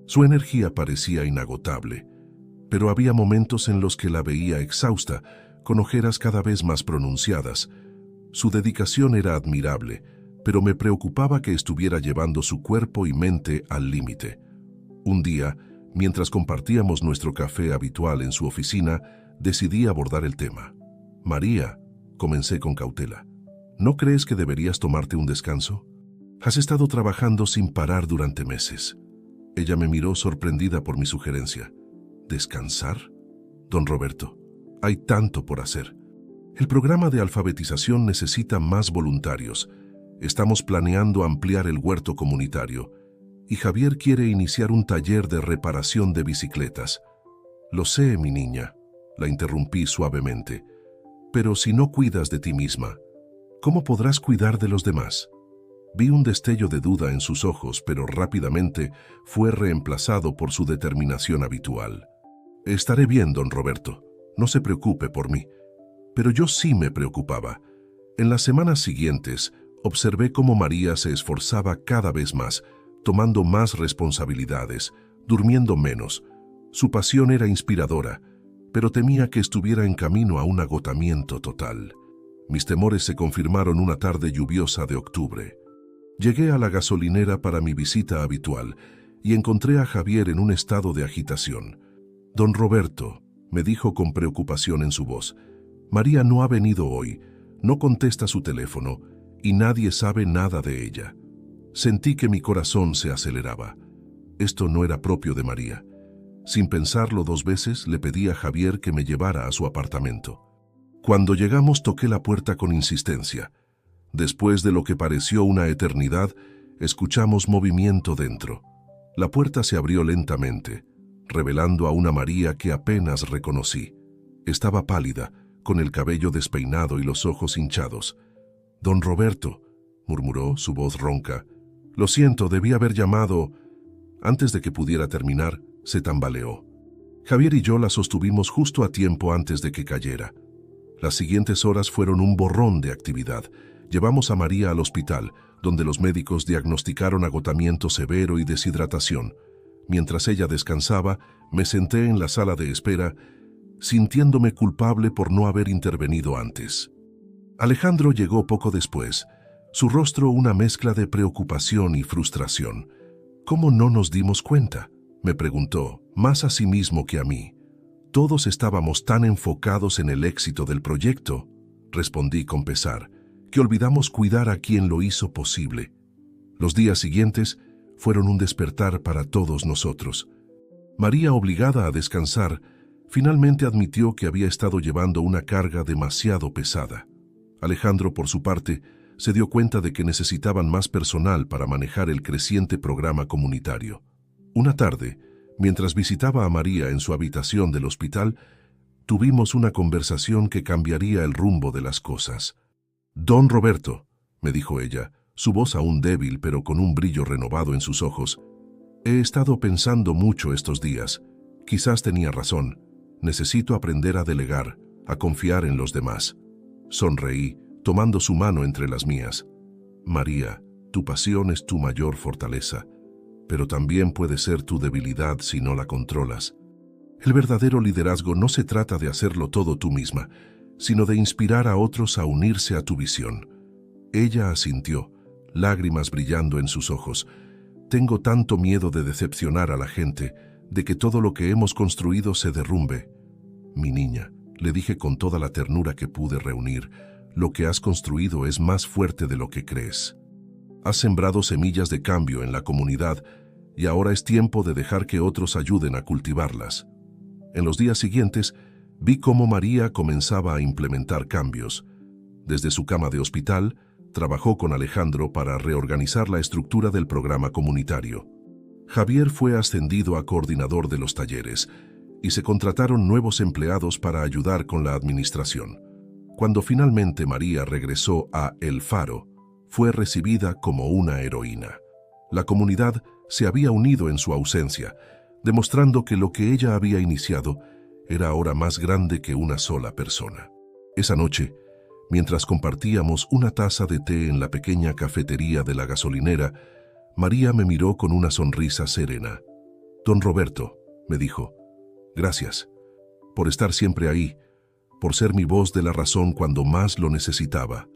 Speaker 1: Su energía parecía inagotable, pero había momentos en los que la veía exhausta, con ojeras cada vez más pronunciadas. Su dedicación era admirable, pero me preocupaba que estuviera llevando su cuerpo y mente al límite. Un día, mientras compartíamos nuestro café habitual en su oficina, decidí abordar el tema. «María», comencé con cautela, ¿no crees que deberías tomarte un descanso? Has estado trabajando sin parar durante meses. Ella me miró sorprendida por mi sugerencia. ¿Descansar? Don Roberto, hay tanto por hacer. El programa de alfabetización necesita más voluntarios. Estamos planeando ampliar el huerto comunitario y Javier quiere iniciar un taller de reparación de bicicletas. Lo sé, mi niña, la interrumpí suavemente, pero si no cuidas de ti misma, ¿cómo podrás cuidar de los demás? Vi un destello de duda en sus ojos, pero rápidamente fue reemplazado por su determinación habitual. Estaré bien, don Roberto, no se preocupe por mí. Pero yo sí me preocupaba. En las semanas siguientes, observé cómo María se esforzaba cada vez más, tomando más responsabilidades, durmiendo menos. Su pasión era inspiradora, pero temía que estuviera en camino a un agotamiento total. Mis temores se confirmaron una tarde lluviosa de octubre. Llegué a la gasolinera para mi visita habitual y encontré a Javier en un estado de agitación. «Don Roberto», me dijo con preocupación en su voz, «María no ha venido hoy, no contesta su teléfono y nadie sabe nada de ella». Sentí que mi corazón se aceleraba. Esto no era propio de María. Sin pensarlo dos veces, le pedí a Javier que me llevara a su apartamento. Cuando llegamos, toqué la puerta con insistencia. Después de lo que pareció una eternidad, escuchamos movimiento dentro. La puerta se abrió lentamente, revelando a una María que apenas reconocí. Estaba pálida, con el cabello despeinado y los ojos hinchados. «Don Roberto», murmuró, su voz ronca. «Lo siento, debí haber llamado». Antes de que pudiera terminar, se tambaleó. Javier y yo la sostuvimos justo a tiempo antes de que cayera. Las siguientes horas fueron un borrón de actividad. Llevamos a María al hospital, donde los médicos diagnosticaron agotamiento severo y deshidratación. Mientras ella descansaba, me senté en la sala de espera, sintiéndome culpable por no haber intervenido antes. Alejandro llegó poco después, su rostro una mezcla de preocupación y frustración. «¿Cómo no nos dimos cuenta?», me preguntó, más a sí mismo que a mí. «Todos estábamos tan enfocados en el éxito del proyecto», respondí con pesar, «que olvidamos cuidar a quien lo hizo posible». Los días siguientes fueron un despertar para todos nosotros. María, obligada a descansar, finalmente admitió que había estado llevando una carga demasiado pesada. Alejandro, por su parte, se dio cuenta de que necesitaban más personal para manejar el creciente programa comunitario. Una tarde, mientras visitaba a María en su habitación del hospital, tuvimos una conversación que cambiaría el rumbo de las cosas. «Don Roberto», me dijo ella, su voz aún débil pero con un brillo renovado en sus ojos, «he estado pensando mucho estos días. Quizás tenía razón. Necesito aprender a delegar, a confiar en los demás». Sonreí, tomando su mano entre las mías. «María, tu pasión es tu mayor fortaleza, pero también puede ser tu debilidad si no la controlas. El verdadero liderazgo no se trata de hacerlo todo tú misma, sino de inspirar a otros a unirse a tu visión». Ella asintió, lágrimas brillando en sus ojos, Tengo tanto miedo de decepcionar a la gente, de que todo lo que hemos construido se derrumbe. Mi niña, le dije con toda la ternura que pude reunir, lo que has construido es más fuerte de lo que crees. Has sembrado semillas de cambio en la comunidad y ahora es tiempo de dejar que otros ayuden a cultivarlas. En los días siguientes, vi cómo María comenzaba a implementar cambios. Desde su cama de hospital, trabajó con Alejandro para reorganizar la estructura del programa comunitario. Javier fue ascendido a coordinador de los talleres y se contrataron nuevos empleados para ayudar con la administración. Cuando finalmente María regresó a El Faro, fue recibida como una heroína. La comunidad se había unido en su ausencia, demostrando que lo que ella había iniciado era ahora más grande que una sola persona. Esa noche, mientras compartíamos una taza de té en la pequeña cafetería de la gasolinera, María me miró con una sonrisa serena. «Don Roberto», me dijo, «gracias por estar siempre ahí, por ser mi voz de la razón cuando más lo necesitaba».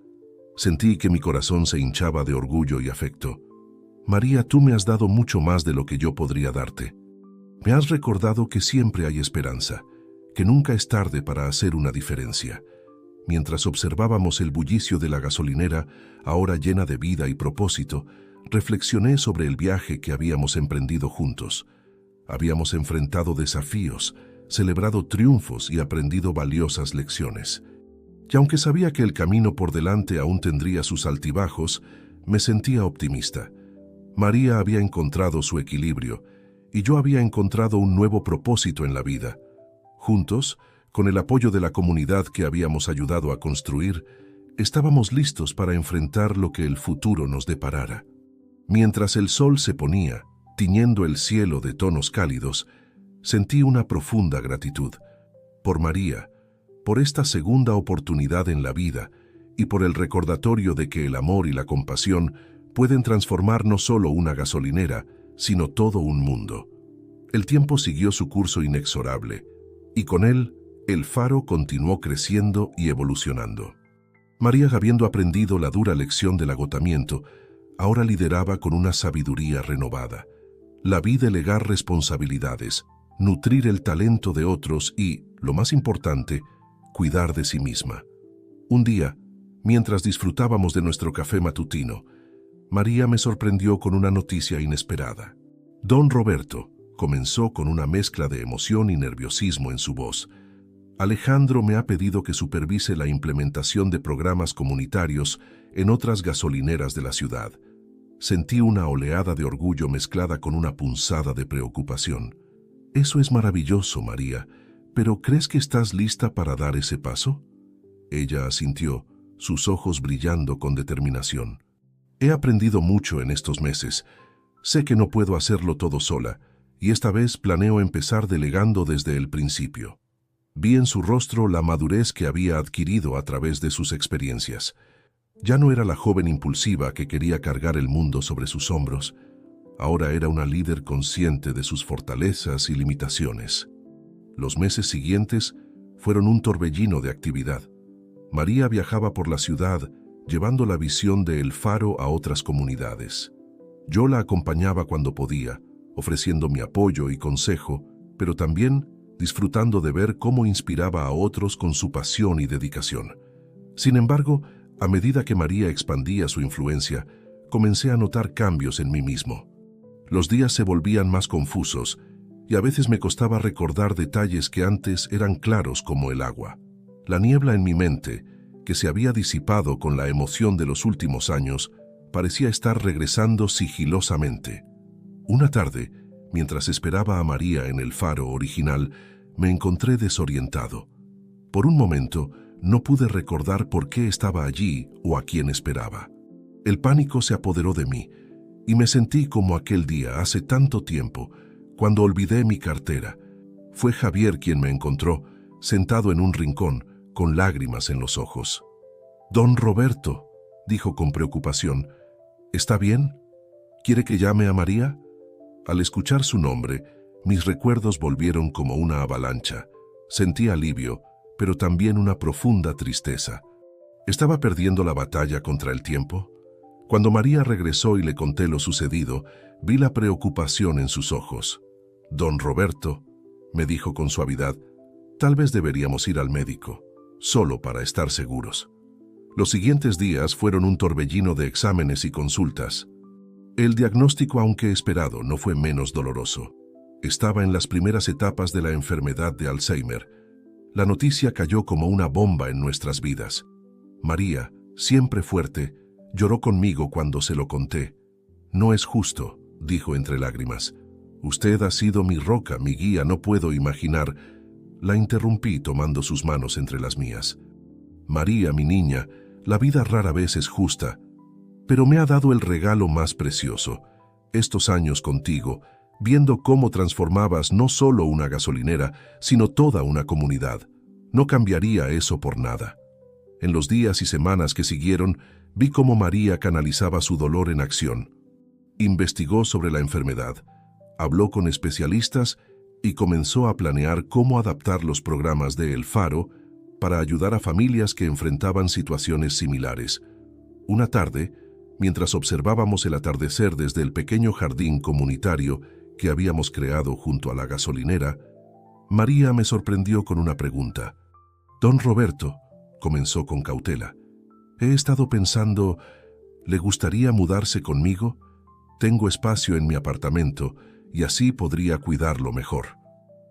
Speaker 1: Sentí que mi corazón se hinchaba de orgullo y afecto. «María, tú me has dado mucho más de lo que yo podría darte. Me has recordado que siempre hay esperanza, que nunca es tarde para hacer una diferencia». Mientras observábamos el bullicio de la gasolinera, ahora llena de vida y propósito, reflexioné sobre el viaje que habíamos emprendido juntos. Habíamos enfrentado desafíos, celebrado triunfos y aprendido valiosas lecciones. Y aunque sabía que el camino por delante aún tendría sus altibajos, me sentía optimista. María había encontrado su equilibrio y yo había encontrado un nuevo propósito en la vida. Juntos, con el apoyo de la comunidad que habíamos ayudado a construir, estábamos listos para enfrentar lo que el futuro nos deparara. Mientras el sol se ponía, tiñendo el cielo de tonos cálidos, sentí una profunda gratitud. Por María, por esta segunda oportunidad en la vida y por el recordatorio de que el amor y la compasión pueden transformar no solo una gasolinera, sino todo un mundo. El tiempo siguió su curso inexorable, y con él, El Faro continuó creciendo y evolucionando. María, habiendo aprendido la dura lección del agotamiento, ahora lideraba con una sabiduría renovada. La vi delegar responsabilidades, nutrir el talento de otros y, lo más importante, cuidar de sí misma. Un día, mientras disfrutábamos de nuestro café matutino, María me sorprendió con una noticia inesperada. «Don Roberto», comenzó con una mezcla de emoción y nerviosismo en su voz, «Alejandro me ha pedido que supervise la implementación de programas comunitarios en otras gasolineras de la ciudad». Sentí una oleada de orgullo mezclada con una punzada de preocupación. «Eso es maravilloso, María, pero ¿crees que estás lista para dar ese paso?». Ella asintió, sus ojos brillando con determinación. «He aprendido mucho en estos meses. Sé que no puedo hacerlo todo sola, y esta vez planeo empezar delegando desde el principio». Vi en su rostro la madurez que había adquirido a través de sus experiencias. Ya no era la joven impulsiva que quería cargar el mundo sobre sus hombros. Ahora era una líder consciente de sus fortalezas y limitaciones. Los meses siguientes fueron un torbellino de actividad. María viajaba por la ciudad, llevando la visión de El Faro a otras comunidades. Yo la acompañaba cuando podía, ofreciendo mi apoyo y consejo, pero también disfrutando de ver cómo inspiraba a otros con su pasión y dedicación. Sin embargo, a medida que María expandía su influencia, comencé a notar cambios en mí mismo. Los días se volvían más confusos y a veces me costaba recordar detalles que antes eran claros como el agua. La niebla en mi mente, que se había disipado con la emoción de los últimos años, parecía estar regresando sigilosamente. Una tarde, mientras esperaba a María en el faro original, me encontré desorientado. Por un momento, no pude recordar por qué estaba allí o a quién esperaba. El pánico se apoderó de mí y me sentí como aquel día, hace tanto tiempo, cuando olvidé mi cartera. Fue Javier quien me encontró, sentado en un rincón, con lágrimas en los ojos. «Don Roberto», dijo con preocupación, «¿está bien? ¿Quiere que llame a María?». Al escuchar su nombre, mis recuerdos volvieron como una avalancha. Sentí alivio, pero también una profunda tristeza. ¿Estaba perdiendo la batalla contra el tiempo? Cuando María regresó y le conté lo sucedido, vi la preocupación en sus ojos. «Don Roberto», me dijo con suavidad, «tal vez deberíamos ir al médico, solo para estar seguros». Los siguientes días fueron un torbellino de exámenes y consultas. El diagnóstico, aunque esperado, no fue menos doloroso. Estaba en las primeras etapas de la enfermedad de Alzheimer. La noticia cayó como una bomba en nuestras vidas. María, siempre fuerte, lloró conmigo cuando se lo conté. «No es justo», dijo entre lágrimas. «Usted ha sido mi roca, mi guía, no puedo imaginar». La interrumpí tomando sus manos entre las mías. «María, mi niña, la vida rara vez es justa, pero me ha dado el regalo más precioso, estos años contigo, viendo cómo transformabas no solo una gasolinera, sino toda una comunidad. No cambiaría eso por nada». En los días y semanas que siguieron, vi cómo María canalizaba su dolor en acción. Investigó sobre la enfermedad, habló con especialistas y comenzó a planear cómo adaptar los programas de El Faro para ayudar a familias que enfrentaban situaciones similares. Una tarde, mientras observábamos el atardecer desde el pequeño jardín comunitario que habíamos creado junto a la gasolinera, María me sorprendió con una pregunta. «Don Roberto», comenzó con cautela, «he estado pensando, ¿le gustaría mudarse conmigo? Tengo espacio en mi apartamento y así podría cuidarlo mejor».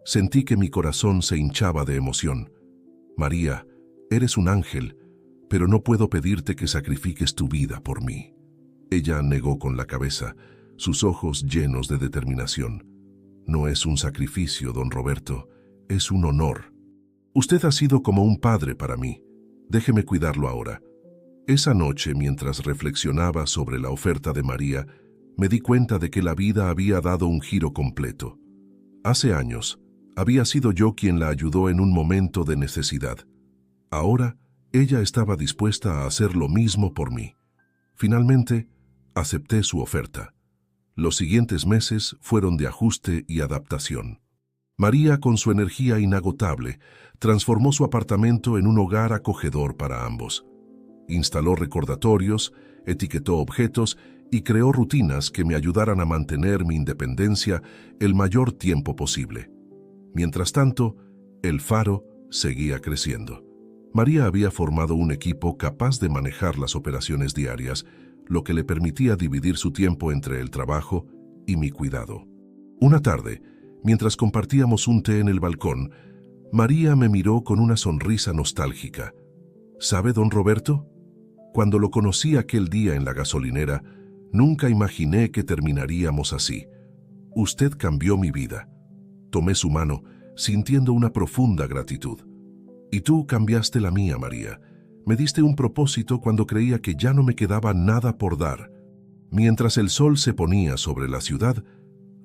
Speaker 1: Sentí que mi corazón se hinchaba de emoción. «María, eres un ángel, pero no puedo pedirte que sacrifiques tu vida por mí». Ella negó con la cabeza, sus ojos llenos de determinación. «No es un sacrificio, don Roberto, es un honor. Usted ha sido como un padre para mí. Déjeme cuidarlo ahora». Esa noche, mientras reflexionaba sobre la oferta de María, me di cuenta de que la vida había dado un giro completo. Hace años, había sido yo quien la ayudó en un momento de necesidad. Ahora, ella estaba dispuesta a hacer lo mismo por mí. Finalmente, acepté su oferta. Los siguientes meses fueron de ajuste y adaptación. María, con su energía inagotable, transformó su apartamento en un hogar acogedor para ambos. Instaló recordatorios, etiquetó objetos y creó rutinas que me ayudaran a mantener mi independencia el mayor tiempo posible. Mientras tanto, El Faro seguía creciendo. María había formado un equipo capaz de manejar las operaciones diarias, lo que le permitía dividir su tiempo entre el trabajo y mi cuidado. Una tarde, mientras compartíamos un té en el balcón, María me miró con una sonrisa nostálgica. «¿Sabe, don Roberto? Cuando lo conocí aquel día en la gasolinera, nunca imaginé que terminaríamos así. Usted cambió mi vida». Tomé su mano, sintiendo una profunda gratitud. «Y tú cambiaste la mía, María. Me diste un propósito cuando creía que ya no me quedaba nada por dar». Mientras el sol se ponía sobre la ciudad,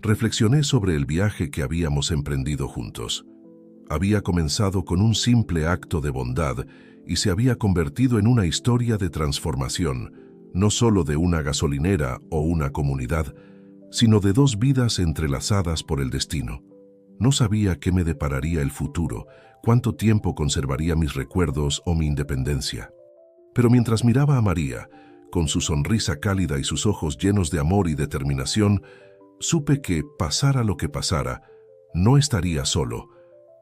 Speaker 1: reflexioné sobre el viaje que habíamos emprendido juntos. Había comenzado con un simple acto de bondad y se había convertido en una historia de transformación, no solo de una gasolinera o una comunidad, sino de dos vidas entrelazadas por el destino. No sabía qué me depararía el futuro, cuánto tiempo conservaría mis recuerdos o mi independencia. Pero mientras miraba a María, con su sonrisa cálida y sus ojos llenos de amor y determinación, supe que, pasara lo que pasara, no estaría solo.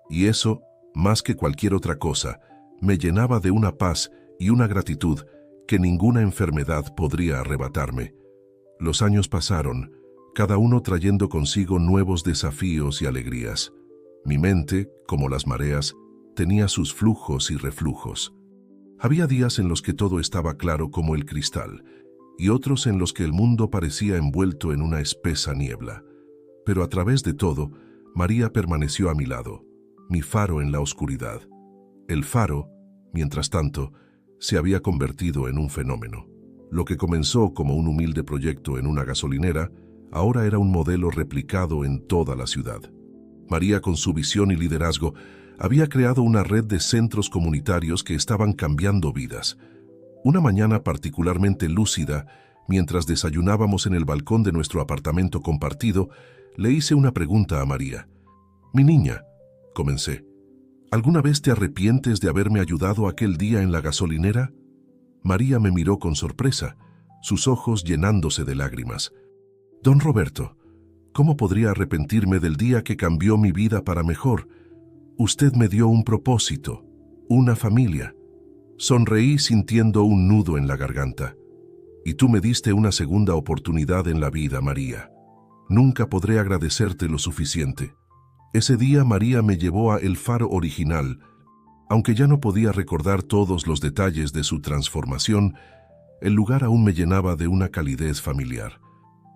Speaker 1: Y eso, más que cualquier otra cosa, me llenaba de una paz y una gratitud que ninguna enfermedad podría arrebatarme. Los años pasaron, cada uno trayendo consigo nuevos desafíos y alegrías. Mi mente, como las mareas, tenía sus flujos y reflujos. Había días en los que todo estaba claro como el cristal, y otros en los que el mundo parecía envuelto en una espesa niebla. Pero a través de todo, María permaneció a mi lado, mi faro en la oscuridad. El Faro, mientras tanto, se había convertido en un fenómeno. Lo que comenzó como un humilde proyecto en una gasolinera, ahora era un modelo replicado en toda la ciudad. María, con su visión y liderazgo, había creado una red de centros comunitarios que estaban cambiando vidas. Una mañana particularmente lúcida, mientras desayunábamos en el balcón de nuestro apartamento compartido, le hice una pregunta a María. «Mi niña», comencé, «¿alguna vez te arrepientes de haberme ayudado aquel día en la gasolinera?» María me miró con sorpresa. sus ojos llenándose de lágrimas. «Don Roberto, ¿cómo podría arrepentirme del día que cambió mi vida para mejor? Usted me dio un propósito, una familia». Sonreí sintiendo un nudo en la garganta. «Y tú me diste una segunda oportunidad en la vida, María. Nunca podré agradecerte lo suficiente». Ese día María me llevó a El Faro original. Aunque ya no podía recordar todos los detalles de su transformación, el lugar aún me llenaba de una calidez familiar.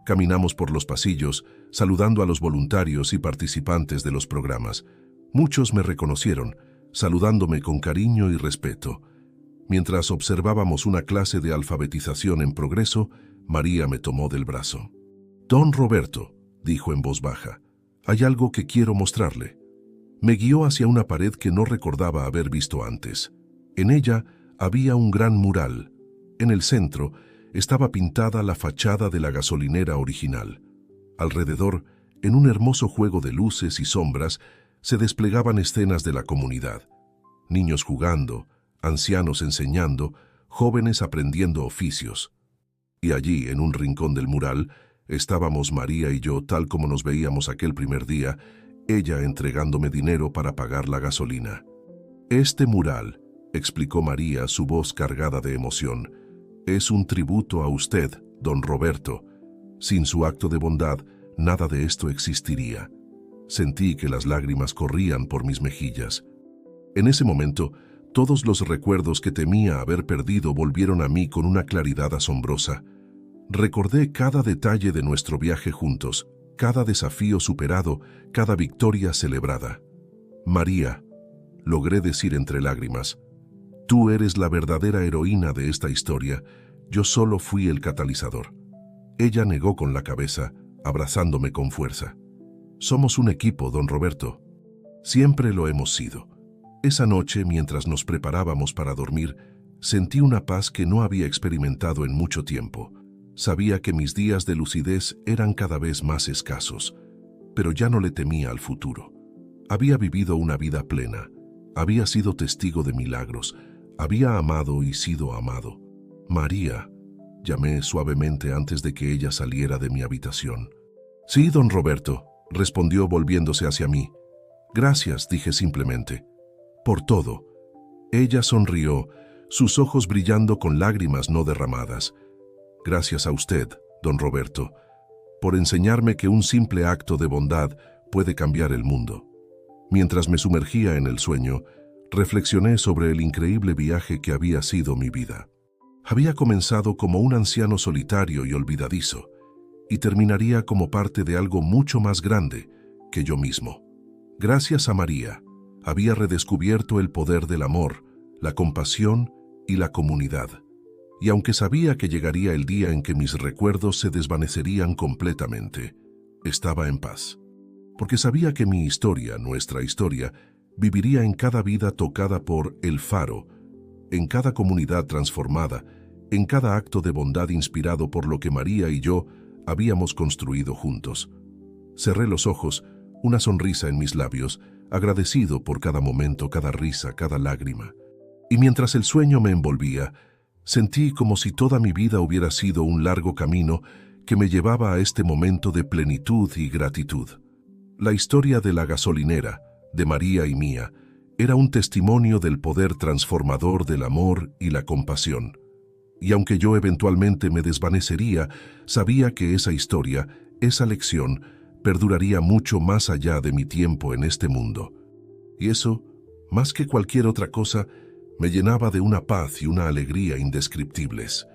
Speaker 1: Caminamos por los pasillos, saludando a los voluntarios y participantes de los programas. Muchos me reconocieron, saludándome con cariño y respeto. Mientras observábamos una clase de alfabetización en progreso, María me tomó del brazo. «Don Roberto», dijo en voz baja, «hay algo que quiero mostrarle». Me guió hacia una pared que no recordaba haber visto antes. En ella había un gran mural. En el centro estaba pintada la fachada de la gasolinera original. Alrededor, en un hermoso juego de luces y sombras, se desplegaban escenas de la comunidad. Niños jugando, ancianos enseñando, jóvenes aprendiendo oficios. Y allí, en un rincón del mural, estábamos María y yo tal como nos veíamos aquel primer día, ella entregándome dinero para pagar la gasolina. «Este mural», explicó María, su voz cargada de emoción, «es un tributo a usted, don Roberto. Sin su acto de bondad, nada de esto existiría». Sentí que las lágrimas corrían por mis mejillas. En ese momento, todos los recuerdos que temía haber perdido volvieron a mí con una claridad asombrosa. Recordé cada detalle de nuestro viaje juntos, cada desafío superado, cada victoria celebrada. «María», logré decir entre lágrimas, «tú eres la verdadera heroína de esta historia, yo solo fui el catalizador». Ella negó con la cabeza, abrazándome con fuerza. «Somos un equipo, don Roberto. Siempre lo hemos sido». Esa noche, mientras nos preparábamos para dormir, sentí una paz que no había experimentado en mucho tiempo. Sabía que mis días de lucidez eran cada vez más escasos, pero ya no le temía al futuro. Había vivido una vida plena, había sido testigo de milagros, había amado y sido amado. «María», llamé suavemente antes de que ella saliera de mi habitación. «Sí, don Roberto», respondió volviéndose hacia mí. «Gracias», dije simplemente, «por todo». Ella sonrió, sus ojos brillando con lágrimas no derramadas. «Gracias a usted, don Roberto, por enseñarme que un simple acto de bondad puede cambiar el mundo». Mientras me sumergía en el sueño, reflexioné sobre el increíble viaje que había sido mi vida. Había comenzado como un anciano solitario y olvidadizo, y terminaría como parte de algo mucho más grande que yo mismo. Gracias a María, había redescubierto el poder del amor, la compasión y la comunidad. Y aunque sabía que llegaría el día en que mis recuerdos se desvanecerían completamente, estaba en paz. Porque sabía que mi historia, nuestra historia, viviría en cada vida tocada por El Faro, en cada comunidad transformada, en cada acto de bondad inspirado por lo que María y yo habíamos construido juntos. Cerré los ojos, una sonrisa en mis labios, agradecido por cada momento, cada risa, cada lágrima. Y mientras el sueño me envolvía, sentí como si toda mi vida hubiera sido un largo camino que me llevaba a este momento de plenitud y gratitud. La historia de la gasolinera, de María y mía, era un testimonio del poder transformador del amor y la compasión. Y aunque yo eventualmente me desvanecería, sabía que esa historia, esa lección, perduraría mucho más allá de mi tiempo en este mundo. Y eso, más que cualquier otra cosa, me llenaba de una paz y una alegría indescriptibles.